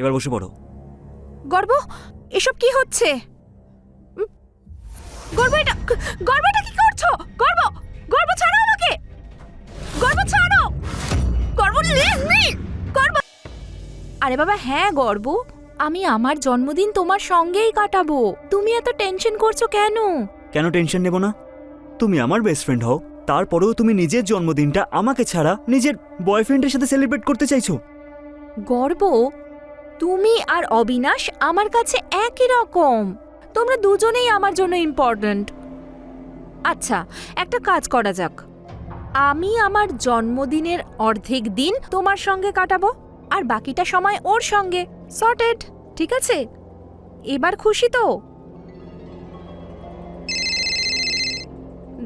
এবার বসে পড়ো। গর্ব, এসব কি হচ্ছে? গর্ব, এটা কি করছো? গর্ব, গর্ব ছাড়ো আমাকে। গর্ব ছাড়ো। গর্ব, লিভ মি। গর্ব। আরে বাবা, হ্যাঁ গর্ব, আমি আমার জন্মদিন তোমার সঙ্গেই কাটাবো। তুমি এত টেনশন করছো কেন? কেন টেনশন নেব না? তুমি আমার বেস্ট ফ্রেন্ড হও, তারপরেও তুমি নিজের জন্মদিনটা আমাকে ছাড়া নিজের বয়ফ্রেন্ডের সাথে সেলিব্রেট করতে চাইছো। গর্ব, তুমি আর অবিনাশ আমার কাছে একই রকম। তোমরা দুজনেই আমার জন্য ইম্পর্ট্যান্ট। আচ্ছা, একটা কাজ করা যাক। আমি আমার জন্মদিনের অর্ধেক দিন তোমার সঙ্গে কাটাবো, আর বাকিটা সময় ওর সঙ্গে। সর্টেড, ঠিক আছে? এবার খুশি তো?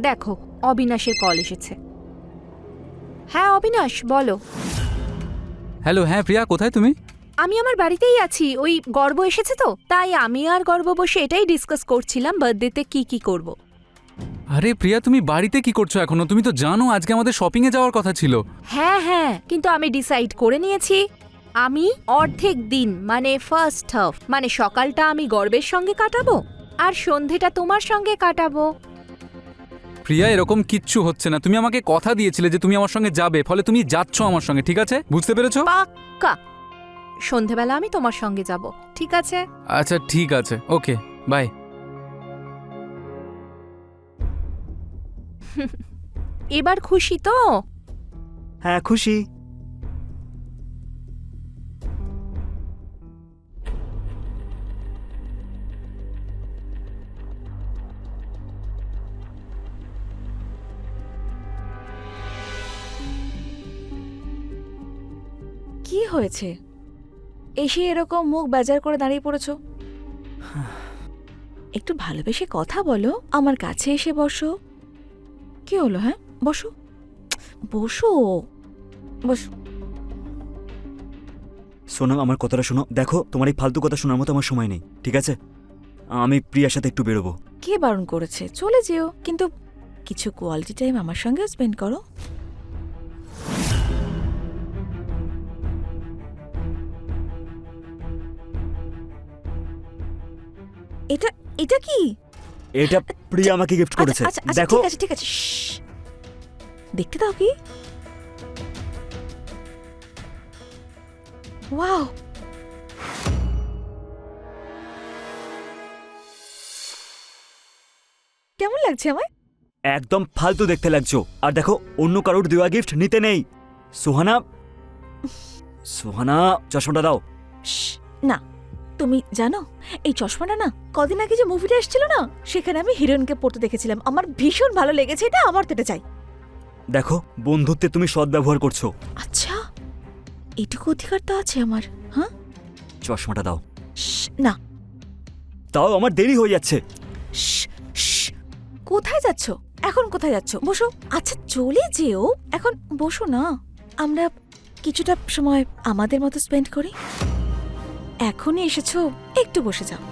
দেখো, অবিনাশের কল এসেছে। হ্যাঁ অবিনাশ, বলো। হ্যালো, হ্যাঁ প্রিয়া, কোথায় তুমি? আমি আমার বাড়িতেই আছি। ওই গর্ব এসেছে তো, তাই আমি আর গর্ব বসে এটাই ডিসকাস করছিলাম বার্থডেতে কি করব। আরে প্রিয়া, তুমি বাড়িতে কি করছো এখনো? তুমি তো জানো আজকে আমাদের শপিং এ যাওয়ার কথা ছিল। হ্যাঁ, কিন্তু আমি ডিসাইড করে নিয়েছি, আমি অর্ধেক দিন মানে ফার্স্ট হাফ মানে সকালটা আমি গর্বের সঙ্গে কাটাবো, আর সন্ধেটা তোমার সঙ্গে কাটাবো। প্রিয়া, এরকম কিচ্ছু হচ্ছে না। তুমি আমাকে কথা দিয়েছিলে যে তুমি আমার সঙ্গে যাবে, ফলে তুমি যাচ্ছ আমার সঙ্গে, ঠিক আছে? বুঝতে পেরেছো? পাক্কা সন্ধেবেলা আমি তোমার সঙ্গে যাব, ঠিক আছে? আচ্ছা ঠিক আছে, ওকে, বাই। এবার খুশি তো? হ্যাঁ খুশি। কি হয়েছে? এসে এরকম মুখ বেজার করে দাঁড়িয়ে পড়েছো? একটু ভালোবেসে কথা বলো, আমার কাছে এসে বসো। কি হলো? হ্যাঁ, বসো বসো বসো। সোনাম, আমার কথাটা শোনো। দেখো, তোমার এই ফালতু কথা শোনার মতো আমার সময় নেই, ঠিক আছে? আমি প্রিয়ার সাথে একটু বেরোবো। কে বারণ করেছে? চলে যেও, কিন্তু কিছু কোয়ালিটি টাইম আমার সঙ্গেও স্পেন্ড করো। এটা এটা কি? এটা প্রিয়া আমাকে গিফট করেছে। আচ্ছা, আচ্ছা, দেখো, ঠিক আছে, শ্শ্। দেখতে দাও কি। ওয়াও, কেমন লাগছে আমায়? একদম ফালতু দেখতে লাগছো। আর দেখো, অন্য কারোর দেওয়া গিফট নিতে নেই। সোহানা, সোহানা, চশমাটা দাও। শ্শ্, না, তুমি জানো এই চশমাটা না, কদিন আগে যে মুভিটা এসেছিল না, সেখানে আমি হিরোইনকে পড়তে দেখেছিলাম। আমার ভীষণ ভালো লেগেছে এটা, আমার তো এটা চাই। দেখো, বন্ধুত্বে তুমি সদ্ব্যবহার করছো। আচ্ছা, এটুকু অধিকার তো আছে আমার। হ্যাঁ, চশমাটা দাও। শ্শ্, না। তাও আমার দেরি হয়ে যাচ্ছে। শ্শ্, শ্শ্, কোথায় যাচ্ছ? এখন কোথায় যাচ্ছ? বসো। আচ্ছা চলে যেও, এখন বসো না। আমরা কিছুটা সময় আমাদের মতো স্পেন্ড করি। এখনই এসেছো, একটু বসে যাও।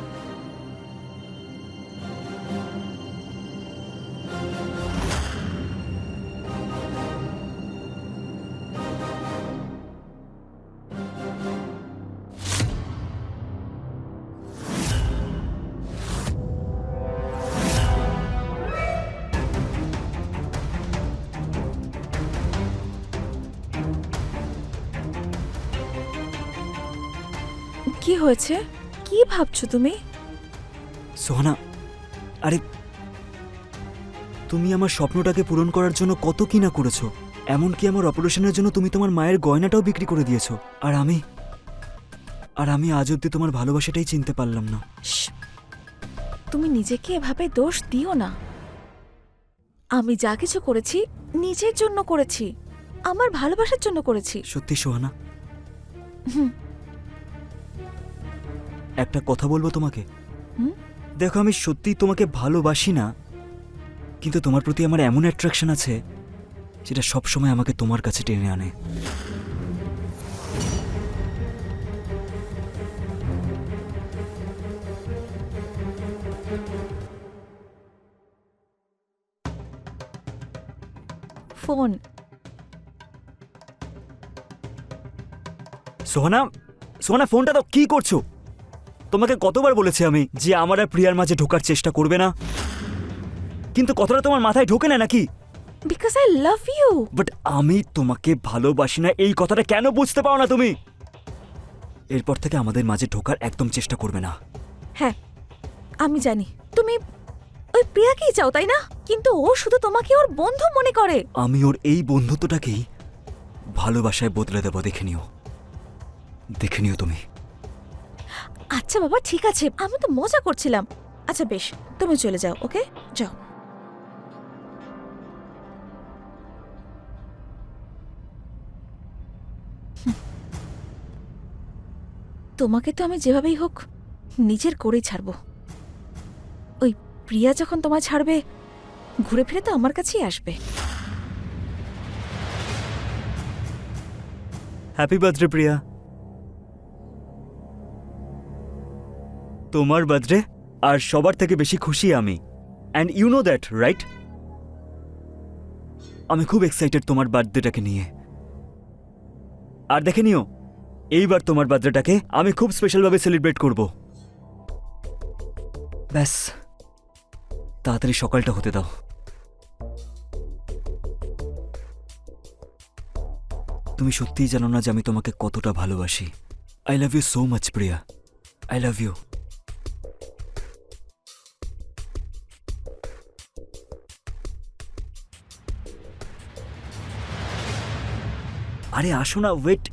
কি হয়েছে? কি ভাবছো তুমি? সোহানা, আরে তুমি আমার স্বপ্নটাকে পূরণ করার জন্য কত কি না করেছো। এমনকি আমার অপারেশনের জন্য তুমি তোমার মায়ের গয়নাটাও বিক্রি করে দিয়েছো। আর আমি আজ অব্দি তোমার ভালোবাসাটাই চিনতে পারলাম না। শ্শ্, তুমি নিজেকে এভাবে দোষ দিও না। আমি যা কিছু করেছি নিজের জন্য করেছি, আমার ভালোবাসার জন্য করেছি। সত্যি সোহানা, হুম। একটা কথা বলবো তোমাকে? হুম? দেখো, আমি সত্যিই তোমাকে ভালোবাসি না, কিন্তু তোমার প্রতি আমার এমন অ্যাট্রাকশন আছে যেটা সবসময় আমাকে তোমার কাছে টেনে আনে। ফোন। সোহানা, সোনা ফোনটা দাও, কি করছো? তোমাকে কতবার বলেছি আমি যে আমার আর প্রিয়ার মাঝে ঢোকার চেষ্টা করবে না, কিন্তু কথাটা তোমার মাথায় ঢোকে না নাকি? Because I love you. But আমি তোমাকে ভালোবাসি না, এই কথাটা কেন বুঝতে পারো না তুমি? এরপর থেকে আমাদের মাঝে ঢোকার একদম চেষ্টা করবে না। হ্যাঁ আমি জানি তুমি ওই প্রিয়াকেই চাও, তাই না? কিন্তু ও শুধু তোমাকে ওর বন্ধু মনে করে। আমি ওর এই বন্ধুত্বটাকেই ভালোবাসায় বদলে দেবো, দেখে নিও, দেখে নিও তুমি। আচ্ছা বাবা ঠিক আছে, আমি তো মজা করছিলাম। আচ্ছা বেশ, তুমি চলে যাও, ওকে? যাও। তোমাকে তো আমি যেভাবেই হোক নিজের করেই ছাড়বো। ওই প্রিয়া যখন তোমায় ছাড়বে, ঘুরে ফিরে তো আমার কাছেই আসবে। Happy birthday Priya. তোমার বার্থডে, আর সবার থেকে বেশি খুশি আমি, and you know that right? আমি খুব এক্সাইটেড তোমার বার্থডেটাকে নিয়ে। আর দেখে নিও, এইবার তোমার বার্থডেটাকে আমি খুব স্পেশালভাবে সেলিব্রেট করব। ব্যাস তাড়াতাড়ি সকালটা হতে দাও। তুমি সত্যিই জানো না যে আমি তোমাকে কতটা ভালোবাসি। I love you so much Priya, I love you. আরে আসো না, ওয়েট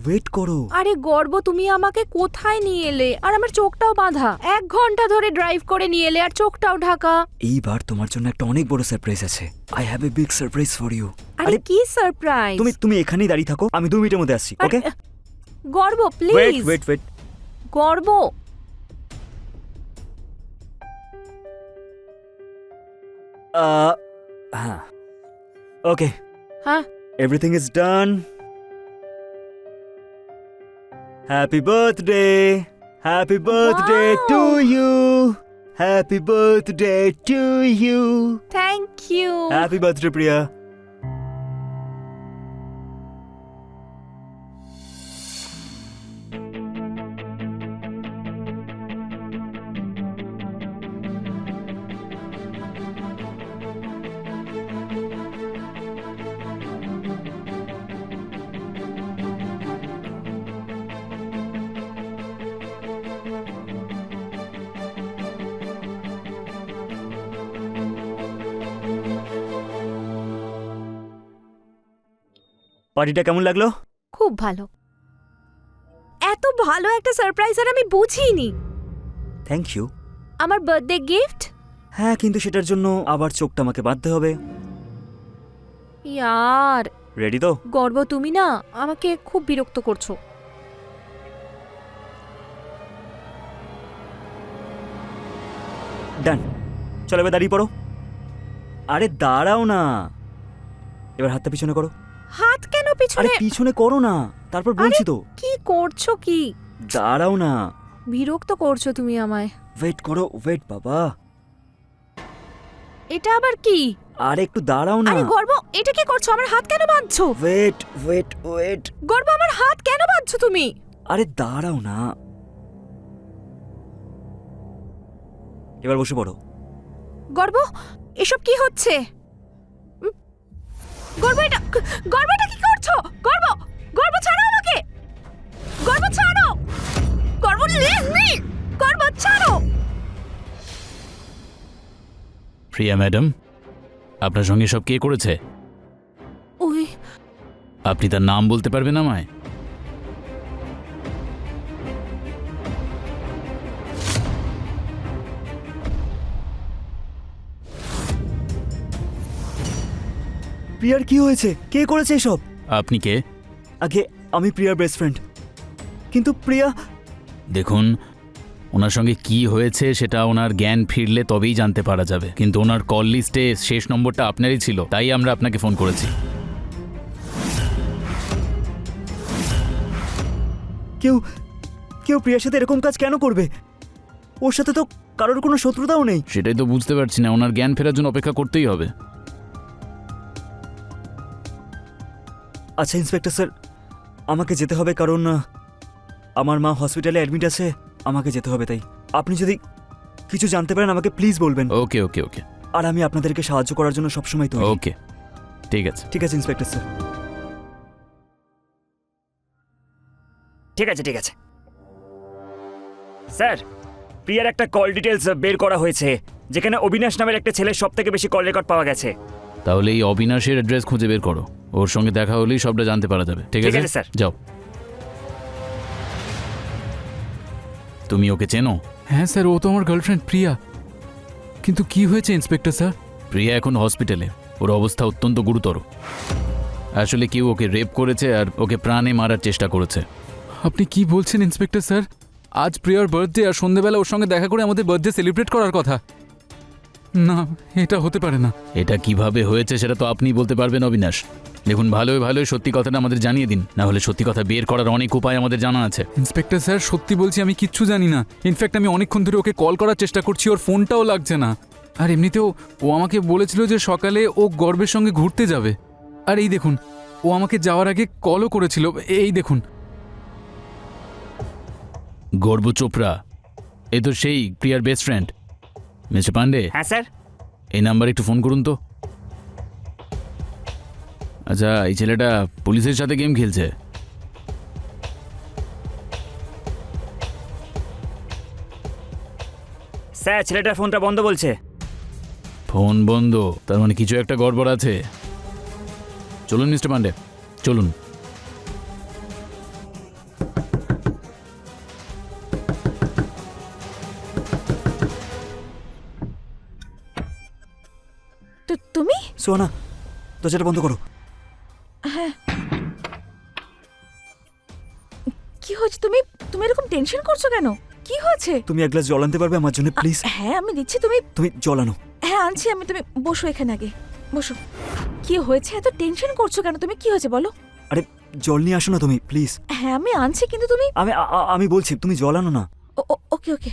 ওয়েট করো। আরে গর্ব, তুমি আমাকে কোথায় নিয়ে এলে? আর আমার চোখটাও বাঁধা। 1 ঘন্টা ধরে ড্রাইভ করে নিয়ে এলে আর চোখটাও ঢাকা। এইবার তোমার জন্য একটা অনেক বড় সারপ্রাইজ আছে। I have a big surprise for you. আরে কি সারপ্রাইজ? তুমি তুমি এখানেই দাঁড়িয়ে থাকো, আমি 2 মিনিটের মধ্যে আসছি, ওকে? গর্ব ওয়েট প্লিজ। Wait wait. গর্ব হ্যাঁ ওকে, হ্যাঁ everything is done. Happy birthday, happy birthday to you, happy birthday to you, thank you. Happy birthday Priya. পার্টিটা কেমন লাগলো? খুব ভালো। এত ভালো একটা সারপ্রাইজ আর আমি বুঝিনি। Thank you. আমার বার্থডে গিফট? হ্যাঁ, কিন্তু সেটার জন্য আবার চোখটা আমাকে বাঁধতে হবে। ইয়ার রেডি তো? গর্ব, তুমি না আমাকে খুব বিরক্ত করছো। ডান, চলো এবার দাঁড়িয়ে পড়ো। আরে দাঁড়াও না, এবার হাতটা পিছনে করো। হাত কেন আরে পিছনে? পিছনে করো না, তারপর বলছি তো। কি করছো কি? দাঁড়াও না। বিরক্ত করছো তুমি আমায়। ওয়েট করো, ওয়েট বাবা। এটা আবার কি? আরে একটু দাঁড়াও না। আরে গর্ব, এটা কি করছো? আমার হাত কেন বাঁধছো? Wait wait wait. গর্ব, আমার হাত কেন বাঁধছো তুমি? আরে দাঁড়াও না, এবার বসে পড়ো। গর্ব, এসব কি হচ্ছে? গর্ব, এটা কি করছো? গর্ব, গর্ব ছাড়ো আমাকে। গর্ব ছাড়ো। গর্ব লিভ মি। গর্ব ছাড়ো। প্রিয়া ম্যাডাম, আপনার সঙ্গে সব কে করেছে? ওই আপনি তার নাম বলতে পারবেন আমায়? প্রিয়ার কি হয়েছে? কে করেছে এসব? আপনি কে? আগে আমি প্রিয়ার বেস্ট ফ্রেন্ড, কিন্তু প্রিয়া। দেখুন, ওনার সঙ্গে কি হয়েছে সেটা ওনার জ্ঞান ফিরলে তবেই জানতে পারা যাবে, কিন্তু ওনার কল লিস্টে শেষ নম্বরটা আপনারই ছিল, তাই আমরা আপনাকে ফোন করেছি। কেউ কেউ প্রিয়ার সাথে এরকম কাজ কেন করবে? ওর সাথে তো কারোর কোনো শত্রুতাও নেই। সেটাই তো বুঝতে পারছি না, ওনার জ্ঞান ফেরার জন্য অপেক্ষা করতেই হবে। আচ্ছা ইন্সপেক্টর স্যার, আমাকে যেতে হবে, কারণ আমার মা হসপিটালে অ্যাডমিট আছে, আমাকে যেতে হবে, তাই আপনি যদি কিছু জানতে পারেন আমাকে প্লিজ বলবেন। ওকে ওকে ওকে আর আমি আপনাদেরকে সাহায্য করার জন্য সবসময় তৈরি। ওকে ঠিক আছে। ঠিক আছে ইন্সপেক্টর স্যার। ঠিক আছে ঠিক আছে স্যার, প্রিয়ার একটা কল ডিটেলস বের করা হয়েছে, যেখানে অবিনাশ নামের একটা ছেলের সব থেকে বেশি কল রেকর্ড পাওয়া গেছে। তাহলে এই অবিনাশের অ্যাড্রেস খুঁজে বের করো, ওর সঙ্গে দেখা হলেই সবটা জানতে পারা যাবে। ঠিক ঠিক আছে আছে, স্যার। যাও। তুমি ওকে চেনো? হ্যাঁ স্যার, ও তো আমার গার্লফ্রেন্ড প্রিয়া। কিন্তু কি হয়েছে ইন্সপেক্টর স্যার? প্রিয়া এখন হসপিটালে, ওর অবস্থা অত্যন্ত গুরুতর। আসলে কেউ ওকে রেপ করেছে আর ওকে প্রাণে মারার চেষ্টা করেছে। আপনি কি বলছেন ইন্সপেক্টর স্যার? আজ প্রিয়ার বার্থডে আর সন্ধ্যেবেলা ওর সঙ্গে দেখা করে আমাদের বার্থডে সেলিব্রেট করার কথা। না, এটা হতে পারে না। এটা কিভাবে হয়েছে সেটা তো আপনিই বলতে পারবেন অবিনাশ। দেখুন, ভালোই ভালোই সত্যি কথাটা আমাদের জানিয়ে দিন, না হলে সত্যি কথা বের করার অনেক উপায় আমাদের জানা আছে। ইন্সপেক্টর স্যার, সত্যি বলছি আমি কিচ্ছু জানি না। ইনফ্যাক্ট আমি অনেকক্ষণ ধরে ওকে কল করার চেষ্টা করছি, ওর ফোনটাও লাগছে না। আর এমনিতেও ও আমাকে বলেছিল যে সকালে ও গর্বের সঙ্গে ঘুরতে যাবে। আর এই দেখুন, ও আমাকে যাওয়ার আগে কলও করেছিল। এই দেখুন। গর্ব চোপড়া, এ তো সেই প্রিয়ার বেস্ট ফ্রেন্ড। মিস্টার পান্ডে, হ্যাঁ স্যার। এই নাম্বারে একটু ফোন করুন তো। আচ্ছা, এই ছেলেটা পুলিশের সাথে গেম খেলছে। স্যার, ছেলেটার ফোনটা বন্ধ বলছে। ফোন বন্ধ, তার মানে কিছু একটা গড়বড় আছে। চলুন মিস্টার পান্ডে, চলুন। তুমি? সোহানা, দরজাটা বন্ধ করো। কি হয়েছে? তুমি তুমি এরকম টেনশন করছো কেন? কি হয়েছে? তুমি এক গ্লাস জল আনতে পারবে আমার জন্য প্লিজ? হ্যাঁ আমি দিচ্ছি, তুমি। তুমি জল আনো। হ্যাঁ আনছি আমি, তুমি বসো এখানে আগে, বসো। কি হয়েছে? এত টেনশন করছো কেন? তুমি কি হয়েছে বলো? আরে জল নিয়ে আসো না তুমি প্লিজ। হ্যাঁ আমি আনছি, কিন্তু তুমি। আমি বলছি তুমি জল আনো না। ওকে ওকে।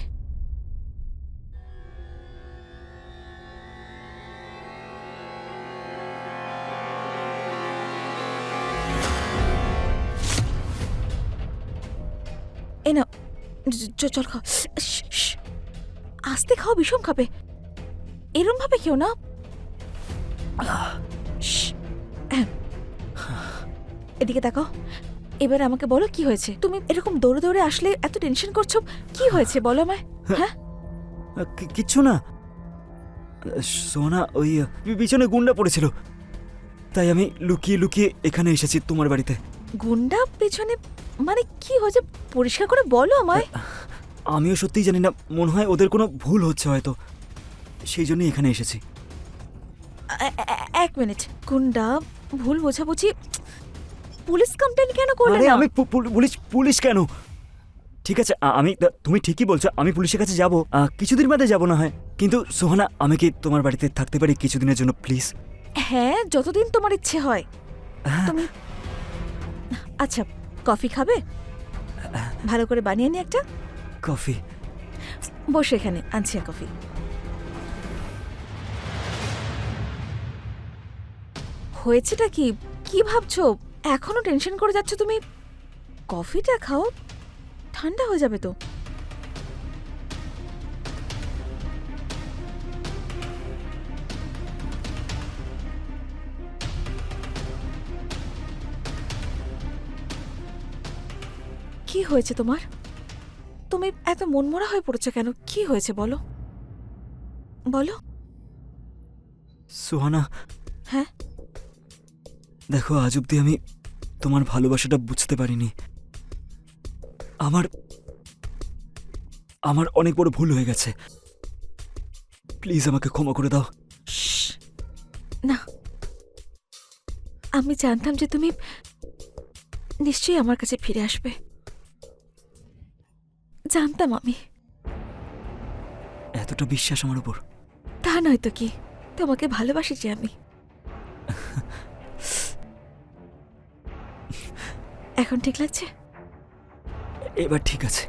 এই নাও, জল খাও। আস্তে খাও, বিষম খাবে। এরম ভাবে কেউ না। এদিকে তাকাও। এবার আমাকে বলো কি হয়েছে? তুমি এরকম দৌড়ে দৌড়ে আসলে এত টেনশন করছো, কি হয়েছে বলো আমায়। হ্যাঁ কিচ্ছু না সোনা, ওই পিছনে গুন্ডা পড়েছিল, তাই আমি লুকিয়ে লুকিয়ে এখানে এসেছি তোমার বাড়িতে। গুন্ডা পেছনে? মানে কি হয়েছে পরিষ্কার করে বলো আমায়। আমিও সত্যিই জানি না, মনে হয় ওদের কোনো ভুল হচ্ছে হয়তো, সেই জন্যই এখানে এসেছি। এক মিনিট, গুন্ডা ভুল বোঝাবুঝি, পুলিশ কমপ্লেন কেন করলে আরে না? আমি পুলিশ কেন? ঠিক আছে, আমি তুমি ঠিকই বলছো, আমি পুলিশের কাছে যাব, কিছুদিন বাদে যাব না হয়। কিন্তু সোহানা, আমি কি তোমার বাড়িতে থাকতে পারি কিছুদিনের জন্য প্লিজ? হ্যাঁ যতদিন তোমার ইচ্ছে হয় তুমি। আচ্ছা, কফি খাবে? ভালো করে বানিয়ে নি একটা। কফি? বসে এখানে, আনছি কফি। হয়েছেটা কি? কি ভাবছো? এখনো টেনশন করে যাচ্ছ তুমি? কফিটা খাও, ঠান্ডা হয়ে যাবে তো। কি হয়েছে তোমার? তুমি এত মনমরা হয়ে পড়েছো কেন? কি হয়েছে বলো বলো। সোহানা, হ্যাঁ দেখো, আজ অব্দি আমি তোমার ভালোবাসাটা বুঝতে পারিনি। আমার অনেক বড় ভুল হয়ে গেছে, প্লিজ আমাকে ক্ষমা করে দাও। না, আমি জানতাম যে তুমি নিশ্চয়ই আমার কাছে ফিরে আসবে, জানতাম আমি। এতটা বিশ্বাস আমার উপর? তা নয় তো কি, তোমাকে ভালোবাসি যে আমি। এখন ঠিক লাগছে? এবার ঠিক আছে।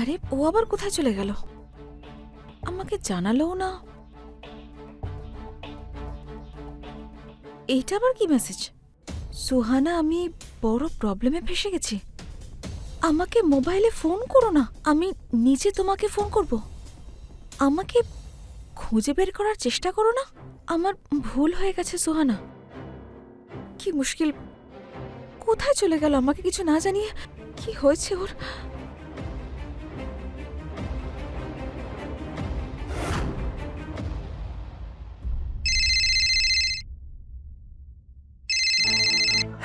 আরে ও আবার কোথায় চলে গেল? আমাকে জানালোও না। এইটা আবার কি মেসেজ? সুহানা, আমি বড় প্রবলেমে ফেসে গেছি। আমাকে মোবাইলে ফোন করো না, আমি নিজে তোমাকে ফোন করব। আমাকে খুঁজে বের করার চেষ্টা করো না। আমার ভুল হয়ে গেছে সুহানা। কি মুশকিল, কোথায় চলে গেল আমাকে কিছু না জানিয়ে? কি হয়েছে ওর?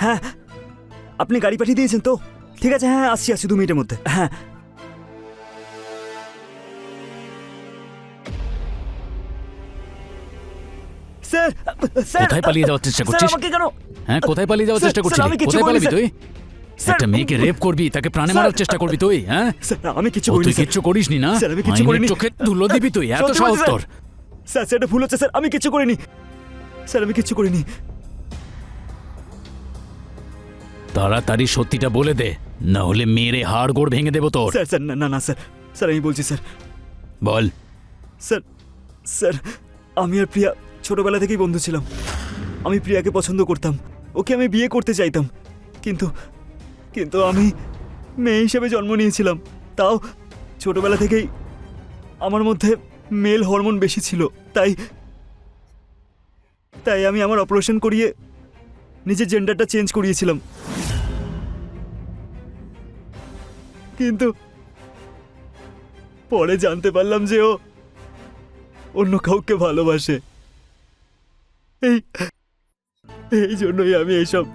হ্যাঁ, আপনি গাড়ি পাঠিয়ে দিয়েছেন তো? ঠিক আছে, হ্যাঁ আসছি 2 মিনিটের মধ্যে। হ্যাঁ স্যার, স্যার কোথায় পালিয়ে যাওয়ার চেষ্টা স্যার, করছিস? আমাকে কেন? হ্যাঁ, কোথায় পালিয়ে যাওয়ার স্যার, চেষ্টা করছিস? স্যার, আমি কিচ্ছু কোথায় করিনি, পালাবি তুই? স্যার, একটা মেয়েকে রেপ করবি, তাকে প্রাণে স্যার, মারার চেষ্টা করবি তুই? হ্যাঁ, স্যার আমি কিছু ও করিনি তুই স্যার। কিচ্ছু করিসনি না? স্যার, আমি কিচ্ছু আইনের করিনি। চোখে ধুলো দিবি তুই? এত সত্যি সাহস বলছি, তোর? স্যার সেটা ভুল হচ্ছে স্যার, আমি কিছু করিনি স্যার, আমি কিছু করিনি। তাড়াতাড়ি সত্যিটা বলে দে, না হলে মেরে হাড় গোড় ভেঙে দেবো তোর। স্যার স্যার না না না স্যার, স্যার আমি বলছি স্যার। বল। স্যার, স্যার আমি আর প্রিয়া ছোটবেলা থেকেই বন্ধু ছিলাম। আমি প্রিয়াকে পছন্দ করতাম, ওকে আমি বিয়ে করতে চাইতাম, কিন্তু কিন্তু আমি মেয়ে হিসেবে জন্ম নিয়েছিলাম। তাও ছোটবেলা থেকেই আমার মধ্যে মেল হরমোন বেশি ছিল, তাই তাই আমি আমার অপারেশন করিয়ে নিজের জেন্ডারটা চেঞ্জ করিয়েছিলাম। কিন্তু পরে জানতে পারলাম যে ও অন্য কাউকে ভালোবাসে। এই এই জন্যই আমি এইসব।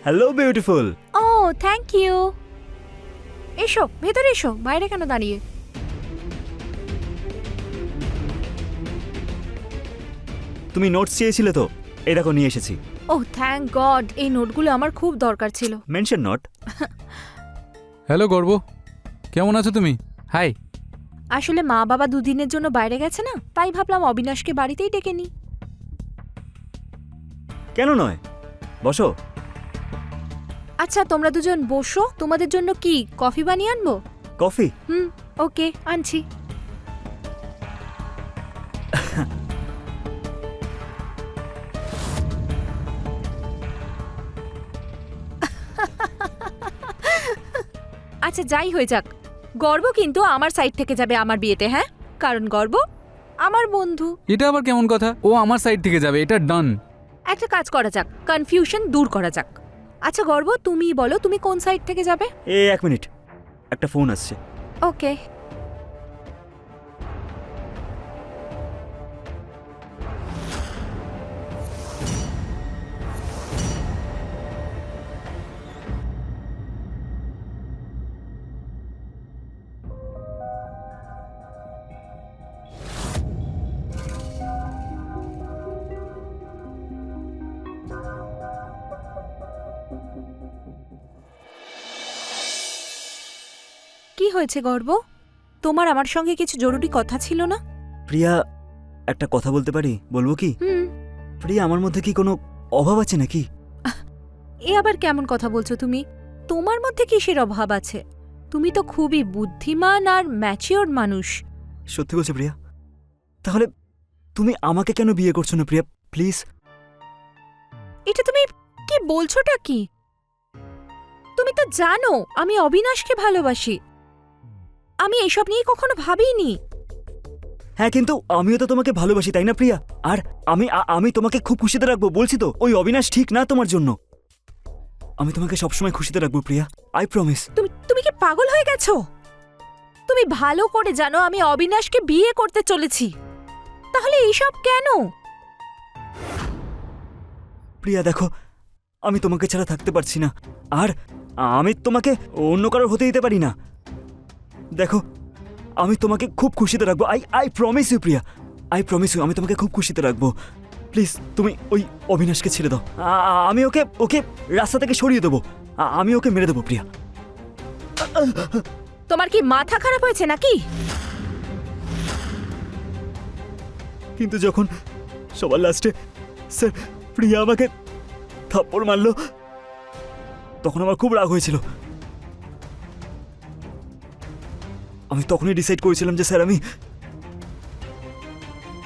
Hello beautiful. ও থ্যাংক ইউ। এসো ভেতরে এসো, বাইরে কেন দাঁড়িয়ে? তুমি নোটস চেয়েছিলে তো, এই দেখো নিয়ে এসেছি। ও থ্যাংক গড, এই নোটগুলো আমার খুব দরকার ছিল। Mention not. হ্যালো গর্ব, কেমন আছো তুমি? হাই। আসলে মা বাবা দুদিনের জন্য বাইরে গেছে না, তাই ভাবলাম অবিনাশকে বাড়িতেই ডেকে নি। কেন নয়, বসো। আচ্ছা তোমরা দুজন বসো, তোমাদের জন্য কি কফি বানিয়ে আনবো? কফি? ওকে আনছি। আচ্ছা যাই হয়ে যাক, গর্ব কিন্তু আমার সাইড থেকে যাবে আমার বিয়েতে, হ্যাঁ? কারণ গর্ব আমার বন্ধু। এটা আবার কেমন কথা? ও আমার সাইড থেকে যাবে, এটা ডান। একটা কাজ করা যাক, কনফিউশন দূর করা যাক। আচ্ছা গর্ব, তুমি বলো তুমি কোন সাইড থেকে যাবে? 1 মিনিট, একটা ফোন আসছে। ওকে। কি হয়েছে গর্ব? তোমার আমার সঙ্গে কিছু জরুরি কথা ছিল না? প্রিয়া, একটা কথা বলতে পারি? বলবো কি? প্রিয়া, আমার মধ্যে কি কোনো অভাব আছে নাকি? এ আবার কেমন কথা বলছো তুমি? তোমার মধ্যে কিসের অভাব আছে? তুমি তো খুবই বুদ্ধিমান আর ম্যাচিওর মানুষ। সত্যি বলছো প্রিয়া? তাহলে তুমি আমাকে কেন বিয়ে করছো না প্রিয়া, প্লিজ? এটা তুমি কি বলছোটা কি? তুমি তো জানো আমি অবিনাশকে ভালোবাসি। আমি এসব নিয়ে কখনো ভাবিনি। হ্যাঁ, কিন্তু আমিও তো তোমাকে ভালোবাসি, তাই না প্রিয়া? আর আমি তোমাকে খুব খুশিতে রাখবো, বলছি তো। ওই অবিনাশ ঠিক না তোমার জন্য। আমি তোমাকে সবসময় খুশিতে রাখবো প্রিয়া, আই প্রমিস। তুমি কি পাগল হয়ে গেছো? তুমি ভালো করে জানো আমি অবিনাশকে বিয়ে করতে চলেছি, তাহলে এইসব কেন? প্রিয়া দেখো, আমি তোমাকে ছাড়া থাকতে পারছি না, আর আমি তোমাকে অন্য কারোর হতে দিতে পারি না। দেখো, আমি তোমাকে খুব খুশিতে রাখবো, I promise you Priya, I promise you. আমি তোমাকে খুব খুশিতে রাখবো। প্লিজ তুমি ওই অবিনাশকে ছেড়ে দাও। আমি ওকে রাস্তা থেকে সরিয়ে দেবো। আমি ওকে মেরে দেবো প্রিয়া। তোমার কি মাথা খারাপ হয়েছে নাকি? কিন্তু যখন সবার লাস্টে স্যার প্রিয়া আমাকে থাপ্পড় মারলো, তখন আমার খুব রাগ হয়েছিল। আমি তখনই ডিসাইড করেছিলাম যে স্যার আমি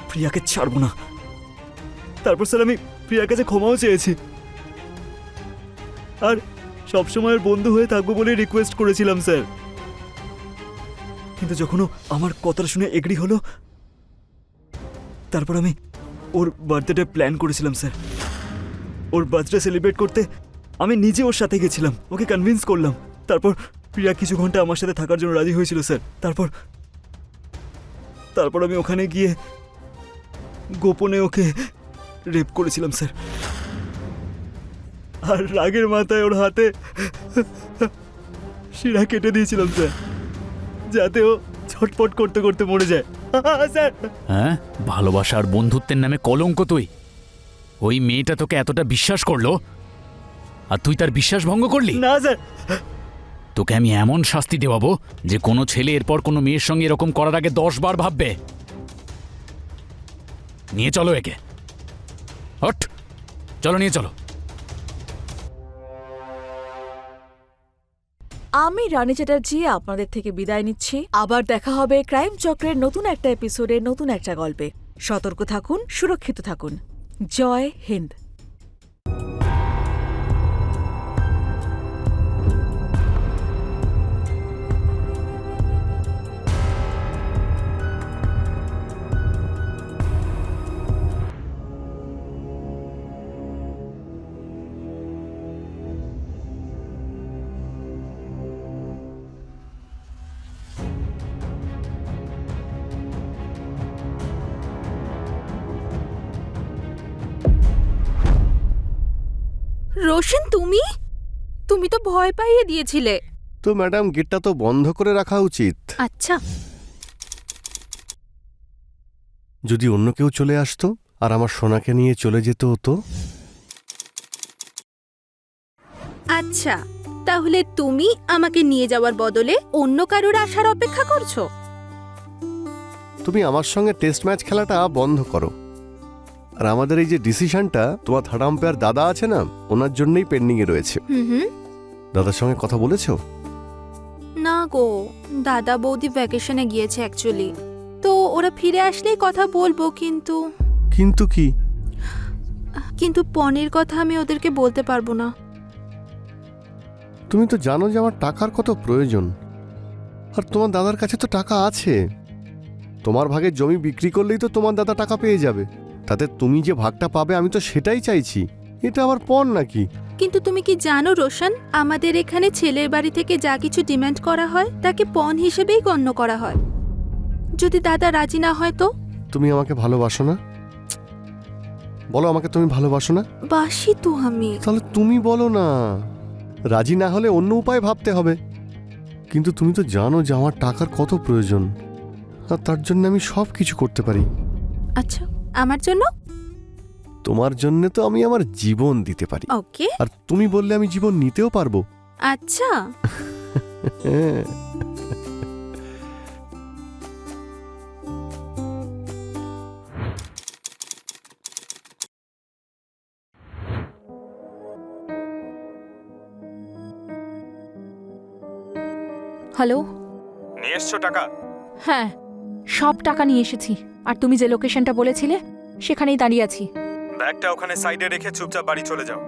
প্রিয়াকে ছাড়বো না। তারপর স্যার আমি প্রিয়ার কাছে ক্ষমাও চেয়েছি, আর সবসময়ের বন্ধু হয়ে থাকবো বলে রিকোয়েস্ট করেছিলাম স্যার। কিন্তু যখন ও আমার কথাটা শুনে এগ্রি হলো, তারপর আমি ওর বার্থডে প্ল্যান করেছিলাম স্যার। ওর বার্থডে সেলিব্রেট করতে আমি নিজে ওর সাথে গেছিলাম, ওকে কনভিন্স করলাম। তারপর প্রিয়া কিছু ঘন্টা আমার সাথে থাকার জন্য রাজি হয়েছিল স্যার। তারপর আমি ওখানে গিয়ে গোপনে ওকে রেপ করেছিলাম স্যার। আর রাগের মাথায় ওর হাতে শিরা কেটে দিয়েছিলাম স্যার, যাতে ও ছটপট করতে করতে মরে যায়। স্যার হ্যাঁ, ভালোবাসা আর বন্ধুত্বের নামে কলঙ্ক তুই। ওই মেয়েটা তোকে এতটা বিশ্বাস করলো, আর তুই তার বিশ্বাস ভঙ্গ করলি। না স্যার, তোকে আমি এমন শাস্তি দেওয়াবো যে কোনো ছেলে এরপর কোনো মেয়ের সঙ্গে এরকম করার আগে 10 বার ভাববে। নিয়ে চলো একে, হট, চলো নিয়ে চলো। আমি রানী চ্যাটার্জি আপনাদের থেকে বিদায় নিচ্ছি। আবার দেখা হবে ক্রাইম চক্রের নতুন একটা এপিসোডে, নতুন একটা গল্পে। সতর্ক থাকুন, সুরক্ষিত থাকুন। জয় হিন্দ। রোশন, তুমি তো ভয় পাইয়ে দিয়েছিলে। তো ম্যাডাম, গেটটা তো বন্ধ করে রাখা উচিত। আচ্ছা, যদি অন্য কেউ চলে আসতো আর আমার সোনাকে নিয়ে চলে যেত তো? আচ্ছা, তাহলে তুমি আমাকে নিয়ে যাওয়ার বদলে অন্য কারোর আসার অপেক্ষা করছো? তুমি আমার সঙ্গে টেস্ট ম্যাচ খেলাটা বন্ধ করো। আর আমাদের এই যে ডিসিশনটা, তোমার থার্ড আম্পায়ার দাদা আছে না, ওনার জন্যই পেন্ডিং এ রয়েছে। হুম। দাদার সঙ্গে কথা বলেছো? না গো, দাদা বৌদি ভ্যাকেশনে গিয়েছে অ্যাকচুয়ালি। তো ওরা ফিরে আসলেই কথা বলবো, কিন্তু কি? কিন্তু পনের কথা আমি ওদেরকে বলতে পারবো না। তুমি তো জানো যে আমার টাকার কত প্রয়োজন, আর তোমার দাদার কাছে তো টাকা আছে। তোমার ভাগের জমি বিক্রি করলেই তো তোমার দাদা টাকা পেয়ে যাবে। তাতে তুমি যে ভাগটা পাবে, আমি তো সেটাই চাইছি। এটা আবার পণ নাকি? কিন্তু তুমি কি জানো রোশন, আমাদের এখানে ছেলের বাড়ি থেকে যা কিছু ডিমান্ড করা হয় তাকে পণ হিসেবেই গণ্য করা হয়। যদি দাদা রাজি না হয় তো? তুমি আমাকে ভালোবাসো না? বলো আমাকে, তুমি ভালোবাসো না? বাসি তো আমি। তাহলে তুমি বলো না। রাজি না হলে অন্য উপায় ভাবতে হবে। কিন্তু তুমি তো জানো যে আমার টাকার কত প্রয়োজন, আর তার জন্য আমি সব কিছু করতে পারি। আচ্ছা, আমার জন্য? তোমার জন্য তো আমি আমার জীবন দিতে পারি। ওকে। আর তুমি বললে আমি জীবন নিতেও পারবো। আচ্ছা। হ্যালো। নিয়ে এসছো টাকা? হ্যাঁ, সব টাকা নিয়ে এসেছি। আর তুমি যে লোকেশনটা বলেছিলে সেখানেই দাঁড়িয়ে আছি। ব্যাগটা ওখানে সাইডে রেখে চুপচাপ বাড়ি চলে যাও।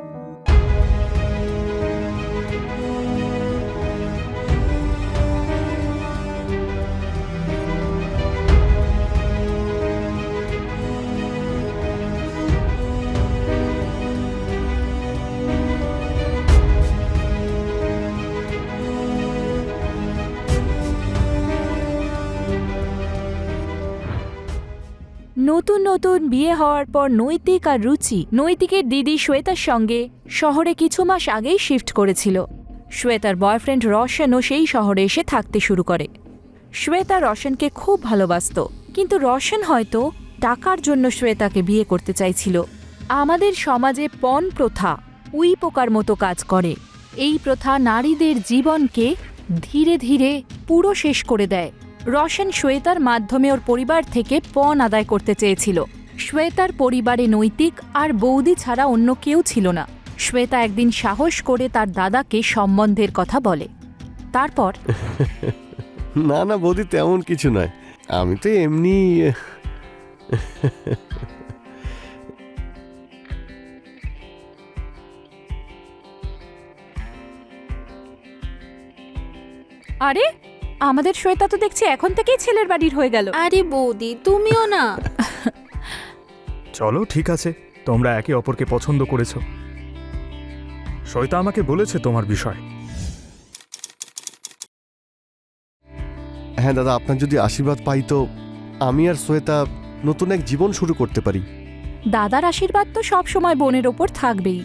নতুন নতুন বিয়ে হওয়ার পর নৈতিক আর রুচি নৈতিকের দিদি শ্বেতার সঙ্গে শহরে কিছু মাস আগেই শিফট করেছিল। শ্বেতার বয়ফ্রেন্ড রশনও সেই শহরে এসে থাকতে শুরু করে। শ্বেতা রশনকে খুব ভালোবাসত, কিন্তু রশন হয়তো টাকার জন্য শ্বেতাকে বিয়ে করতে চাইছিল। আমাদের সমাজে পণ প্রথা উই পোকার মতো কাজ করে। এই প্রথা নারীদের জীবনকে ধীরে ধীরে পুরো শেষ করে দেয়। রোশন শ্বেতার মাধ্যমে ওর পরিবার থেকে পণ আদায় করতে চেয়েছিল। শ্বেতার পরিবারে নৈতিক আর বৌদি ছাড়া অন্য কেউ ছিল না। শ্বেতা একদিন সাহস করে তার দাদাকে সম্বন্ধের কথা বলে। তারপর না না বৌদি, তেমন কিছু নয়, আমি তো এমনি। আরে আমাদের শ্বেতা তো দেখছি এখন থেকেই ছেলের বাড়ির হয়ে গেল। আরে বৌদি তুমিও না। চলো ঠিক আছে, তোমরা একে অপরকে পছন্দ করেছো। শ্বেতা আমাকে বলেছে তোমার বিষয়। হ্যাঁ দাদা, আপনার যদি আশীর্বাদ পাই তো আমি আর শ্বেতা নতুন এক জীবন শুরু করতে পারি। দাদার আশীর্বাদ তো সব সময় বোনের ওপর থাকবেই।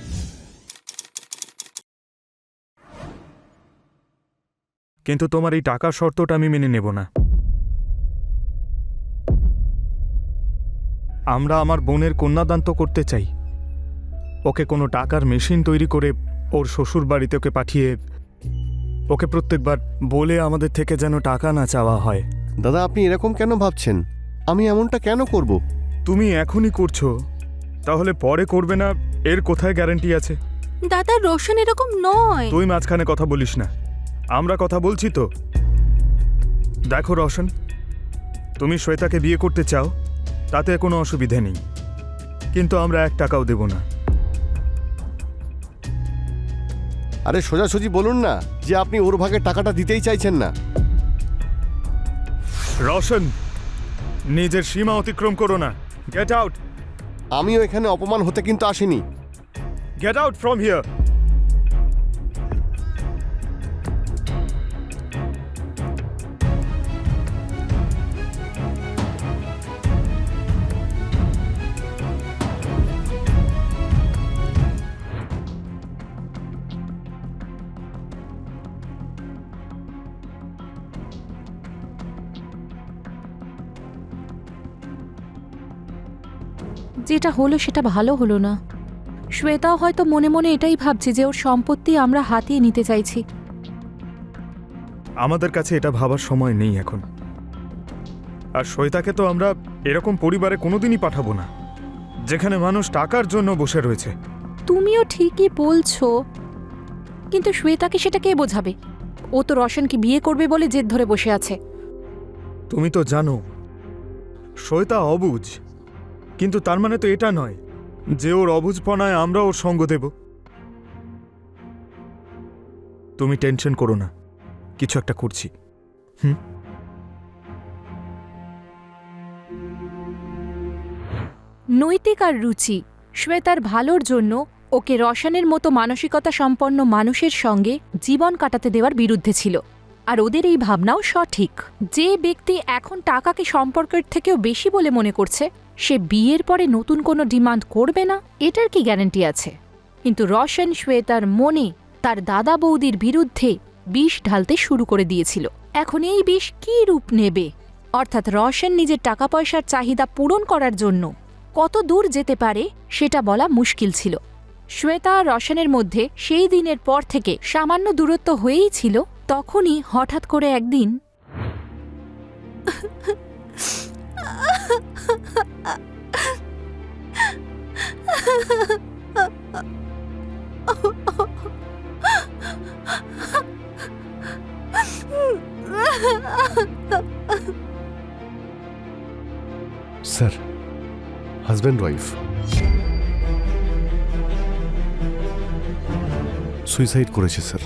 কিন্তু তোমার এই টাকার শর্তটা আমি মেনে নেব না। আমরা আমার বোনের কন্যাদান তো করতে চাই। ওকে কোনো টাকার মেশিন তৈরি করে ওর শ্বশুর বাড়িতে ওকে পাঠিয়ে ওকে প্রত্যেকবার বলে আমাদের থেকে যেন টাকা না চাওয়া হয়। দাদা আপনি এরকম কেন ভাবছেন? আমি এমনটা কেন করব? তুমি এখনই করছো, তাহলে পরে করবে না এর কোথায় গ্যারান্টি আছে? দাদা রোশন এরকম নয়। তুই মাঝখানে কথা বলিস না, আমরা কথা বলছি তো। দেখো রোশন, তুমি শ্বেতাকে বিয়ে করতে চাও, তাতে কোনো অসুবিধে নেই, কিন্তু আমরা 1 টাকাও দেব না। আরে সোজাসুজি বলুন না যে আপনি ওর ভাগে টাকাটা দিতেই চাইছেন না। রোশন, নিজের সীমা অতিক্রম করো না। Get out. আমিও এখানে অপমান হতে কিন্তু আসিনি। Get out from here. যেটা হলো সেটা ভালো হলো না। শ্বেতাও হয়তো মনে মনে এটাই ভাবছে যে ওর সম্পত্তি আমরা হাতিয়ে নিতে চাইছি। আমাদের কাছে এটা ভাবার সময় নেই এখন। আর শ্বেতাকে তো আমরা এরকম পরিবারে কোনোদিনই পাঠাবো না যেখানে মানুষ টাকার জন্য বসে রয়েছে। তুমিও ঠিকই বলছো, কিন্তু শ্বেতাকে সেটা কে বোঝাবে? ও তো রোশনকে বিয়ে করবে বলে জেদ ধরে বসে আছে। তুমি তো জানো শ্বেতা অবুঝ, কিন্তু তার মানে তো এটা নয় যে ওর অবুঝপনায় আমরা ওর সঙ্গ দেব। তুমি টেনশন করো না, কিছু একটা করছি। নৈতিক আর রুচি শ্বেতার ভালোর জন্য ওকে রোশনের মতো মানসিকতা সম্পন্ন মানুষের সঙ্গে জীবন কাটাতে দেওয়ার বিরুদ্ধে ছিল। আর ওদের এই ভাবনাও সঠিক। যে ব্যক্তি এখন টাকাকে সম্পর্কের থেকেও বেশি বলে মনে করছে, সে বিয়ের পরে নতুন কোনো ডিমান্ড করবে না, এটার কি গ্যারান্টি আছে? কিন্তু রোশন শ্বেতার মনে তার দাদা বৌদির বিরুদ্ধে বিষ ঢালতে শুরু করে দিয়েছিল। এখন এই বিষ কী রূপ নেবে? অর্থাৎ রোশন নিজের টাকা পয়সার চাহিদা পূরণ করার জন্য কত দূর যেতে পারে সেটা বলা মুশকিল ছিল। শ্বেতা আর রোশনের মধ্যে সেই দিনের পর থেকে সামান্য দূরত্ব হয়েই ছিল। তখনই হঠাৎ করে একদিন স্যার, হাজব্যান্ড ওয়াইফ সুইসাইড করেছে স্যার।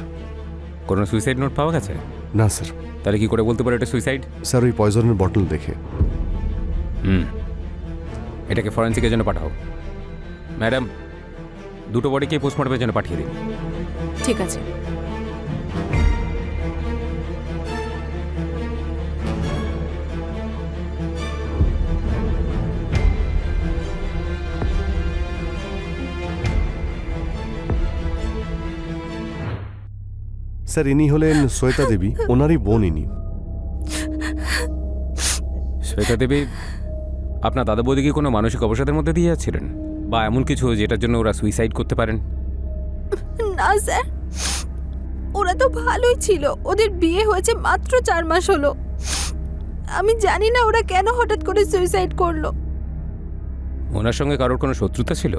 কোনো সুইসাইড নোট পাওয়া গেছে? না স্যার। তাহলে কি করে বলতে পারো এটা সুইসাইড? স্যার ওই পয়জনের বটল দেখে। এটাকে ফরেন্সিকের জন্য পাঠাও। ম্যাডাম, 2টো বডিকে পোস্টমর্টমের জন্য পাঠিয়ে দিন। ঠিক আছে। স্যার ইনি হলেন শ্বেতা দেবী, ওনারই বোন ইনি। শ্বেতা দেবী আপনার দাদা বৌদি কি কোনো মানসিক অবসাদের মধ্যে দিয়ে যাচ্ছিলেন, বা এমন কিছু যেটার জন্য ওরা সুইসাইড করতে পারেন? না স্যার, ওরা তো ভালোই ছিল। ওদের বিয়ে হয়েছে মাত্র 4 মাস হলো। আমি জানি না ওরা কেন হঠাৎ করে সুইসাইড করলো। ওনার সঙ্গে কারোর কোনো শত্রুতা ছিল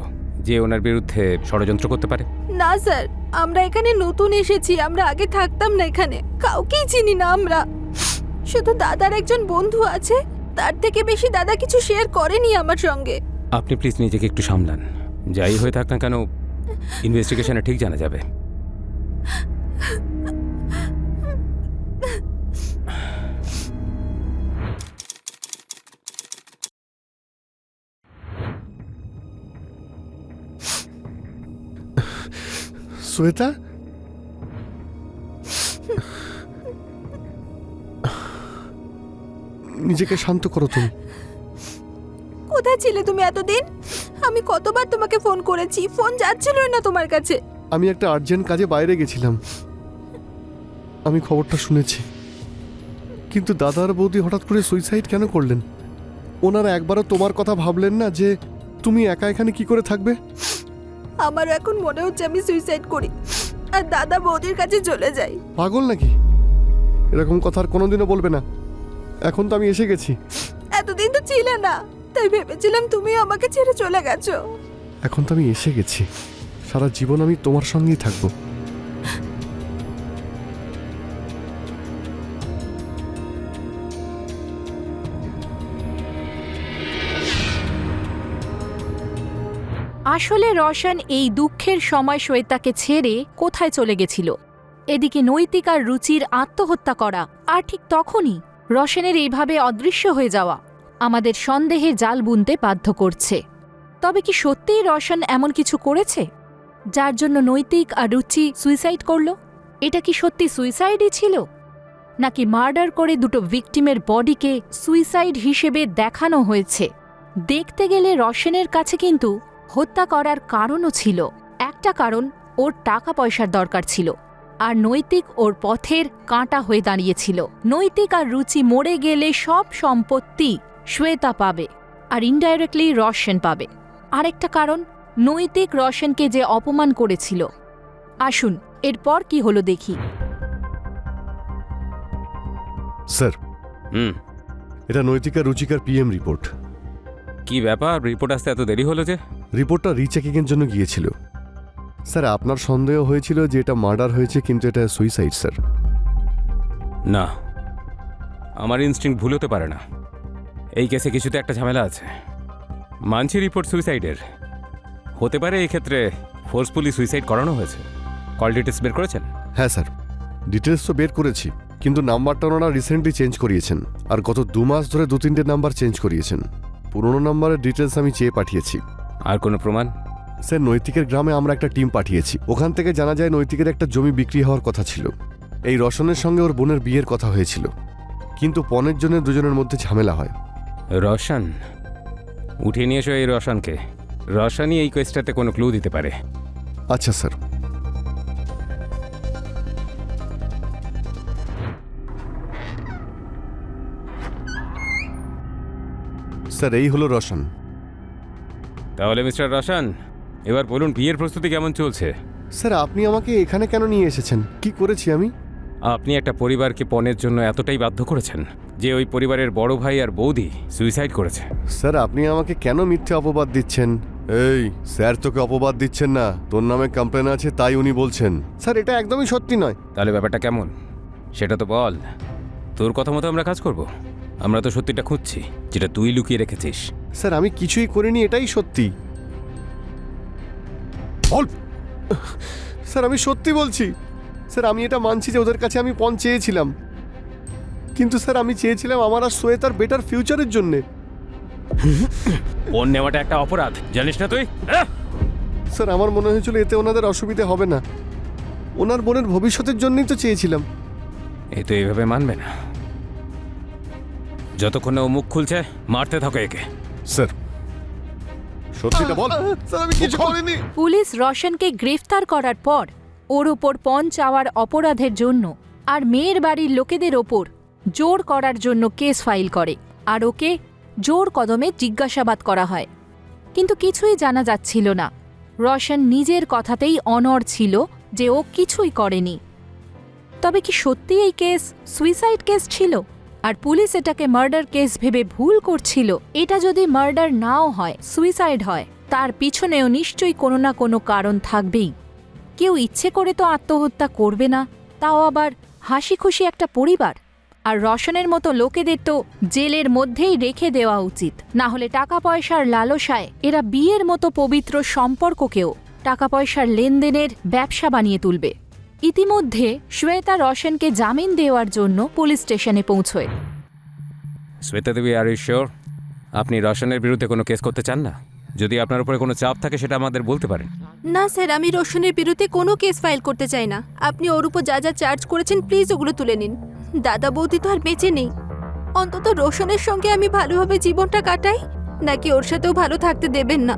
যে ওনার বিরুদ্ধে ষড়যন্ত্র করতে পারে? না স্যার, আমরা এখানে নতুন এসেছি, আমরা আগে থাকতাম না এখানে, কাউকেই চিনি না আমরা। শুধু দাদার একজন বন্ধু আছে, তার থেকে বেশি দাদা কিছু শেয়ার করেনি আমার সঙ্গে। আপনি প্লিজ নিজেকে একটু সামলান। যাই হয়ে থাক না কেন, ইনভেস্টিগেশনে ঠিক জানা যাবে। শ্বেতা, নিজেকে শান্ত করো তুমি। কোথায় ছিলে তুমি এতদিন? আমি কতবার তোমাকে ফোন করেছি, ফোন যাচ্ছিল না তোমার কাছে। আমি একটা আর্জেন্ট কাজে বাইরে গেছিলাম, আমি খবরটা শুনেছি। কিন্তু দাদার বৌদি হঠাৎ করে সুইসাইড কেন করলেন? ওনারা একবারও তোমার কথা ভাবলেন না যে তুমি একা এখানে কি করে থাকবে? আমার এখন মনে হচ্ছে আমি সুইসাইড করি আর দাদা বৌদির কাছে চলে যাই। পাগল নাকি? এরকম কথা আর কোনোদিনও বলবে না। এখন তো আমি এসে গেছি। এতদিন তো ছিলে না, তাই ভেবেছিলাম তুমি আমাকে ছেড়ে চলে গেছো। এখন তো আমি এসে গেছি, সারা জীবন আমি তোমার সঙ্গেই থাকবো। আসলে রোশন এই দুঃখের সময় শ্বেতাকে ছেড়ে কোথায় চলে গেছিল। এদিকে নৈতিক আর রুচির আত্মহত্যা করা, আর ঠিক তখনই রোশনের এইভাবে অদৃশ্য হয়ে যাওয়া আমাদের সন্দেহে জাল বুনতে বাধ্য করছে। তবে কি সত্যিই রোশন এমন কিছু করেছে যার জন্য নৈতিক আর রুচি সুইসাইড করল? এটা কি সত্যি সুইসাইডই ছিল, নাকি মার্ডার করে দুটো ভিকটিমের বডিকে সুইসাইড হিসেবে দেখানো হয়েছে? দেখতে গেলে রোশনের কাছে কিন্তু হত্যা করার কারণও ছিল। একটা কারণ, ওর টাকা পয়সার দরকার ছিল, আর নৈতিক ওর পথের কাঁটা হয়ে দাঁড়িয়েছিল। নৈতিক আর রুচি মরে গেলে সব সম্পত্তি শ্বেতা পাবে, আর ইনডাইরেক্টলি রোশন পাবে। আরেকটা কারণ, নৈতিক রোশনকে যে অপমান করেছিল। আসুন এরপর কি হলো দেখি। স্যার, হুম, এটা নৈতিকা রুচিকার পিএম রিপোর্ট। কি ব্যাপার, রিপোর্ট আসতে এত দেরি হলো যে? রিপোর্টটা রিচেকিংয়ের জন্য গিয়েছিল। স্যার, আপনার সন্দেহ হয়েছিল যে এটা মার্ডার হয়েছে, কিন্তু এটা সুইসাইড স্যার। না, আমার ইনস্টিংক্ট ভুল হতে পারে না। এই কেসে কিছুতে একটা ঝামেলা আছে। মানছি রিপোর্ট সুইসাইডের হতে পারে, এই ক্ষেত্রে ফোর্সফুলি সুইসাইড করানো হয়েছে। কল ডিটেলস বের করেছেন? হ্যাঁ স্যার, ডিটেলস তো বের করেছি, কিন্তু নাম্বারটা ওনারা রিসেন্টলি চেঞ্জ করিয়েছেন, আর গত 2 মাস ধরে 2-3টে নাম্বার চেঞ্জ করিয়েছেন। পুরোনো নাম্বারের ডিটেলস আমি চেয়ে পাঠিয়েছি। আর কোনো প্রমাণ? স্যার, নৈতিকের গ্রামে আমরা একটা টিম পাঠিয়েছি। ওখান থেকে জানা যায় নৈতিকের একটা জমি বিক্রি হওয়ার কথা ছিল। এই রোশনের সঙ্গে ওর বোনের বিয়ের কথা হয়েছিল, কিন্তু পনের জন্য দুজনের মধ্যে ঝামেলা হয়। রোশন, উঠিয়ে নিয়ে এসো এই রোশনকে। রোশনই এই কেসটাতে কোনো ক্লু দিতে পারে। আচ্ছা স্যার। স্যার, এই হলো রোশন। তাহলে মিস্টার রোশন, এবার বলুন বিয়ের প্রস্তুতি কেমন চলছে? স্যার, আপনি আমাকে এখানে কেন নিয়ে এসেছেন? কি করেছি আমি? আপনি একটা পরিবারকে পণের জন্য এতটাই বাধ্য করেছেন যে ওই পরিবারের বড় ভাই আর বৌদি সুইসাইড করেছে। স্যার, আপনি আমাকে কেন মিথ্যে অপবাদ দিচ্ছেন? এই স্যার, তোকে অপবাদ দিচ্ছেন না, তোর নামে কমপ্লেন আছে তাই উনি বলছেন। স্যার, এটা একদমই সত্যি নয়। তাহলে ব্যাপারটা কেমন সেটা তো বল। তোর কথা মতো আমরা কাজ করব। আমরা তো সত্যিটা খুঁজছি, যেটা তুই লুকিয়ে রেখেছিস। স্যার, আমি কিছুই করিনি, এটাই সত্যি। বল। স্যার, আমি সত্যি বলছি। স্যার, আমি এটা মানছি যে ওদের কাছে আমি পণ চেয়েছিলাম, কিন্তু স্যার আমি চেয়েছিলাম আমার আর শ্বেতার বেটার ফিউচারের জন্যে। পণ নেওয়াটা একটা অপরাধ, জানিস না তুই? স্যার, আমার মনে হয়েছিল এতে ওনাদের অসুবিধে হবে না। ওনার বোনের ভবিষ্যতের জন্যই তো চেয়েছিলাম। এ তো এইভাবে মানবে না। যতক্ষণ না ও মুখ খুলছে, মারতে থাকো একে। স্যার, সত্যিটা বল। স্যার, আমি কিছু করিনি। পুলিশ রোশনকে গ্রেফতার করার পর ওর ওপর পণ চাওয়ার অপরাধের জন্য আর মেয়ের বাড়ির লোকেদের ওপর জোর করার জন্য কেস ফাইল করে, আর ওকে জোর কদমে জিজ্ঞাসাবাদ করা হয়। কিন্তু কিছুই জানা যাচ্ছিল না। রোশন নিজের কথাতেই অনড় ছিল যে ও কিছুই করেনি। তবে কি সত্যি এই কেস সুইসাইড কেস ছিল? আর পুলিশ এটাকে মার্ডার কেস ভেবে ভুল করছিল। এটা যদি মার্ডার নাও হয়, সুইসাইড হয়, তার পিছনেও নিশ্চয়ই কোনো না কোনো কারণ থাকবেই। কেউ ইচ্ছে করে তো আত্মহত্যা করবে না, তাও আবার হাসি খুশি একটা পরিবার। আর রোশনের মতো লোকেদের তো জেলের মধ্যেই রেখে দেওয়া উচিত, না হলে টাকা পয়সার লালসায় এরা বিয়ের মতো পবিত্র সম্পর্ককেও টাকা পয়সার লেনদেনের ব্যবসা বানিয়ে তুলবে। ইতিমধ্যে শ্বেতা রোশনকে জামিন দেওয়ার জন্য পুলিশ স্টেশনে পৌঁছয়। শ্বেতা দেবী, আর ইউ শিওর আপনি রোশনের বিরুদ্ধে কোনো কেস করতে চান না? যদি আপনার উপরে কোনো চাপ থাকে সেটা আমাদের বলতে পারেন। না স্যার, আমি রোশনের বিরুদ্ধে কোনো কেস ফাইল করতে চাই না। আপনি ওর উপর যা যা চার্জ করেছেন প্লিজ ওগুলো তুলে নিন। দাদা বৌদি তো আর বেঁচে নেই। অন্তত রোশনের সঙ্গে আমি ভালোভাবে জীবনটা কাটাই, নাকি ওর সাথেও ভালো থাকতে দেবেন না?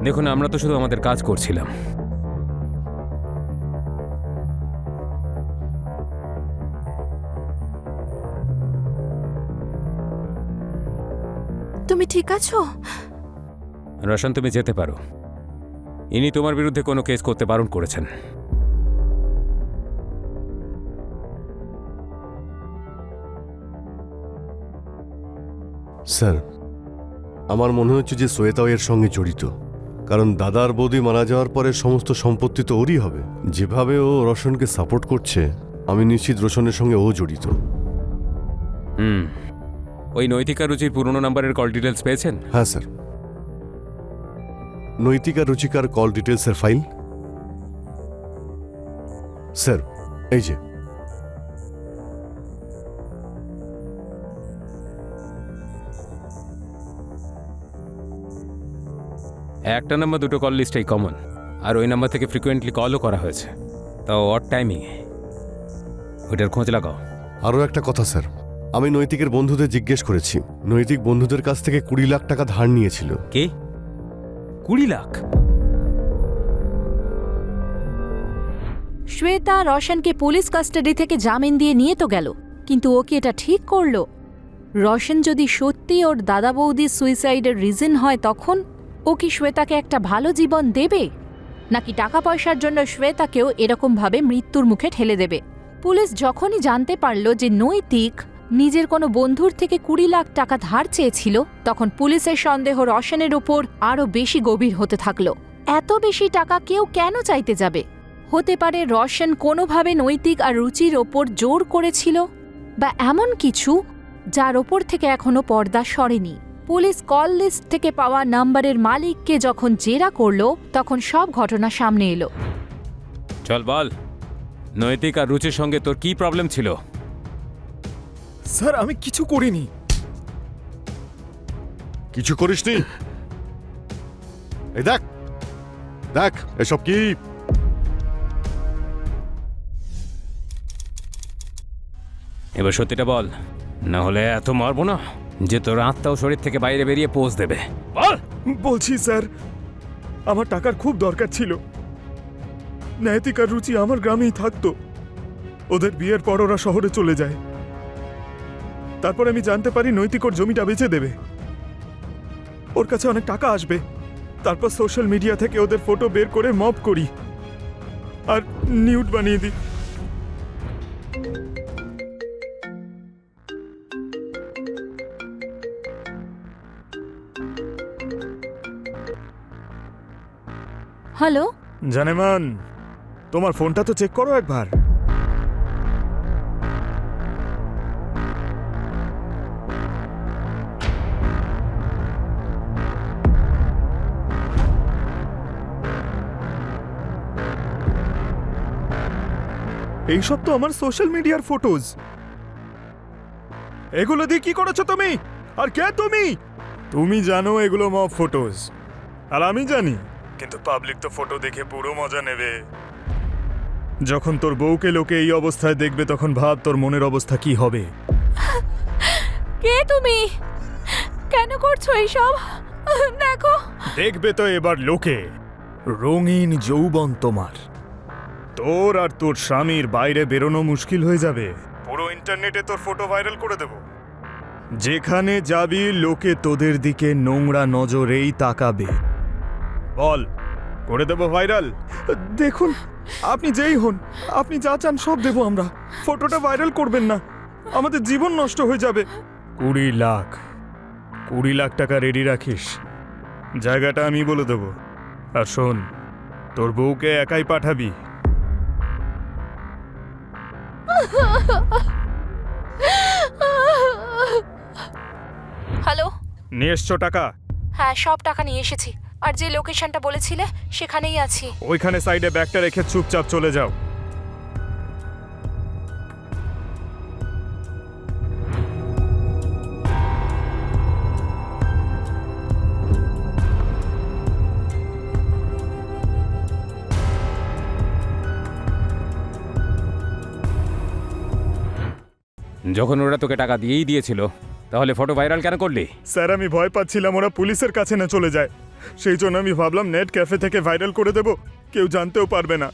দেখুন, আমরা তো শুধু আমাদের কাজ করছিলাম। তুমি ঠিক আছো? রোশন, তুমি যেতে পারো। ইনি তোমার বিরুদ্ধে কোনো কেস করতে বারণ করেছেন। স্যার, আমার মনে হচ্ছে যে শ্বেতাও এর সঙ্গে জড়িত, কারণ দাদার বৌদি মারা যাওয়ার পরে সমস্ত সম্পত্তি তো ওরই হবে। যেভাবে ও রোশনকে সাপোর্ট করছে, আমি নিশ্চিত রোশনের সঙ্গে ও জড়িত। ওই নৈতিকা রুচির পুরনো নাম্বারের কল ডিটেলস পেয়েছেন? হ্যাঁ স্যার। নৈতিকা রুচিকার কল ডিটেলসের ফাইল স্যার, এই যে। একটা নাম্বার দুটো কল লিস্টেই কমন, আর ওই নাম্বার থেকে ফ্রিকোয়েন্টলি কলও করা হয়েছে, তাও অড টাইমিং। ওইটার খোঁজ লাগাও। আরও একটা কথা স্যার, আমি নৈতিকের বন্ধুদের জিজ্ঞেস করেছি, নৈতিক বন্ধুদের কাছ থেকে 20 লাখ টাকা ধার নিয়েছিল। কে? 20 লাখ? শ্বেতা রোশনকে পুলিশ কাস্টাডি থেকে জামিন দিয়ে নিয়ে তো গেল, কিন্তু ও কি এটা ঠিক করলো? রোশন যদি সত্যি ওর দাদা বৌদির সুইসাইডের রিজন হয়, তখন ও কি শ্বেতাকে একটা ভালো জীবন দেবে, নাকি টাকা পয়সার জন্য শ্বেতাকেও এরকমভাবে মৃত্যুর মুখে ঠেলে দেবে? পুলিশ যখনই জানতে পারল যে নৈতিক নিজের কোনো বন্ধুর থেকে 20 লাখ টাকা ধার চেয়েছিল, তখন পুলিশের সন্দেহ রোশনের উপর আরও বেশি গভীর হতে থাকল। এত বেশি টাকা কেউ কেন চাইতে যাবে? হতে পারে রোশন কোনোভাবে নৈতিক আর রুচির ওপর জোর করেছিল, বা এমন কিছু যার ওপর থেকে এখনো পর্দা সরেনি। পুলিশ কল লিস্ট থেকে পাওয়া নাম্বারের মালিককে যখন জেরা করল, তখন সব ঘটনা সামনে এলো। চল বল, নৈতিক আর রুচির সঙ্গে তোর কি প্রবলেম ছিল? স্যার, আমি কিছু করিনি। কিছু করিসনি? এই দেখ দেখ, এসব কি? এবার সত্যিটা বল, না হলে এত মারবো না যে তোর আত্মাও শরীর থেকে বাইরে বেরিয়ে পোজ দেবে। বল। বলছি স্যার, আমার টাকার খুব দরকার ছিল। নৈতিক আর রুচি আমার গ্রামেই থাকতো। ওদের বিয়ের পর ওরা শহরে চলে যায়। তারপর আমি জানতে পারি নৈতিক ওর জমিটা বেচে দেবে, ওর কাছে অনেক টাকা আসবে। তারপর সোশ্যাল মিডিয়া থেকে ওদের ফটো বের করে মব করি আর নিউড বানিয়ে দিই। হ্যালো জানেমান, তোমার ফোনটা তো চেক করো একবার। এইসব তো আমার সোশ্যাল মিডিয়ার ফটোজ। এগুলো দিয়ে কি করেছো তুমি? আর কে তুমি? তুমি জানো এগুলো মব ফটোজ, আর আমি জানি, কিন্তু পাবলিক তো ফটো দেখে পুরো মজা নেবে। যখন তোর বউকে লোকে এই অবস্থায় দেখবে, তখন ভাব তোর মনের অবস্থা কি হবে। কে তুমি? কেন করছো এইসব? দেখো। দেখবে তো এবার লোকে রঙিন যৌবন তোমার। তোর আর তোর স্বামীর বাইরে বেরোনো মুশকিল হয়ে যাবে। পুরো ইন্টারনেটে তোর ফটো ভাইরাল করে দেব। যেখানে যাবি লোকে তোদের দিকে নোংরা নজরেই তাকাবে। বল, করে দেব ভাইরাল? দেখুন, আপনি যেই হন, আপনি যা চান সব দেব আমরা। ফটোটা ভাইরাল করবেন না? আমাদের জীবন নষ্ট হয়ে যাবে। 20 লাখ টাকা রেডি রাখিস, জায়গাটা আমি বলে দেবো। আর শোন, তোর বউকে একাই পাঠাবি। হ্যালো, নিয়ে এসছো টাকা? হ্যাঁ সব টাকা নিয়ে এসেছি, আর যে লোকেশনটা বলেছিলে সেখানেই আছি। ওইখানে সাইডে ব্যাগটা রেখে চুপচাপ চলে যাও। যখন ওরা তোকে টাকা দিয়েই দিয়েছিল, তাহলে ফটো ভাইরাল কেন করলি? স্যার, আমি ভয় পাচ্ছিলাম ওরা পুলিশের কাছে না চলে যায়, সেই জন্য আমি ভাবলাম নেট ক্যাফে থেকে ভাইরাল করে দেব, কেউ জানতেও পারবে না,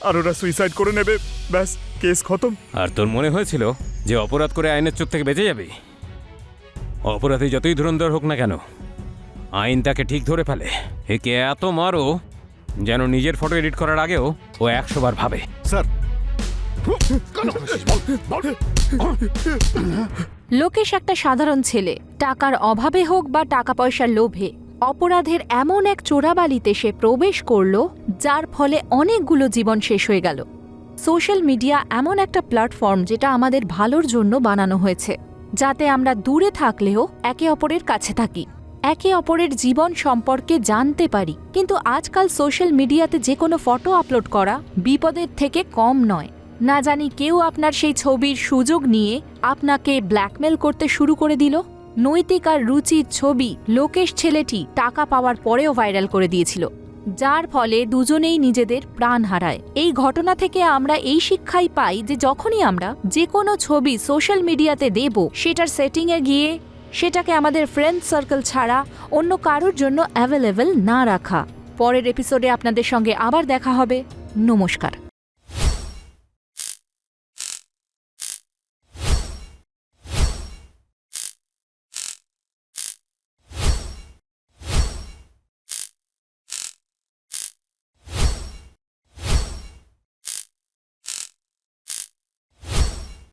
আর ওরা সুইসাইড করে নেবে, ব্যাস কেস খতম। আর তোর মনে হয়েছিল যে অপরাধ করে আইনের চোখ থেকে বেঁচে যাবি? অপরাধী যতই ধুরন্ধর হোক না কেন, আইন তাকে ঠিক ধরে ফেলে। একে এত মারো যেন নিজের ফটো এডিট করার আগেও ও 100 বার ভাবে। স্যার, লোকেশ একটা সাধারণ ছেলে, টাকার অভাবে হোক বা টাকা পয়সার লোভে অপরাধের এমন এক চোরাবালিতে সে প্রবেশ করল, যার ফলে অনেকগুলো জীবন শেষ হয়ে গেল। সোশ্যাল মিডিয়া এমন একটা প্ল্যাটফর্ম যেটা আমাদের ভালোর জন্য বানানো হয়েছে, যাতে আমরা দূরে থাকলেও একে অপরের কাছে থাকি, একে অপরের জীবন সম্পর্কে জানতে পারি। কিন্তু আজকাল সোশ্যাল মিডিয়াতে যে কোনো ফটো আপলোড করা বিপদের থেকে কম নয়। না জানি কেউ আপনার সেই ছবির সুযোগ নিয়ে আপনাকে ব্ল্যাকমেল করতে শুরু করে দিল। নৈতিক আর রুচির ছবি লোকেশ ছেলেটি টাকা পাওয়ার পরেও ভাইরাল করে দিয়েছিল, যার ফলে দুজনেই নিজেদের প্রাণ হারায়। এই ঘটনা থেকে আমরা এই শিক্ষাই পাই যে যখনই আমরা যে কোনো ছবি সোশ্যাল মিডিয়াতে দেব, সেটার সেটিংয়ে গিয়ে সেটাকে আমাদের ফ্রেন্ড সার্কেল ছাড়া অন্য কারোর জন্য অ্যাভেলেবল না রাখা। পরের এপিসোডে আপনাদের সঙ্গে আবার দেখা হবে। নমস্কার।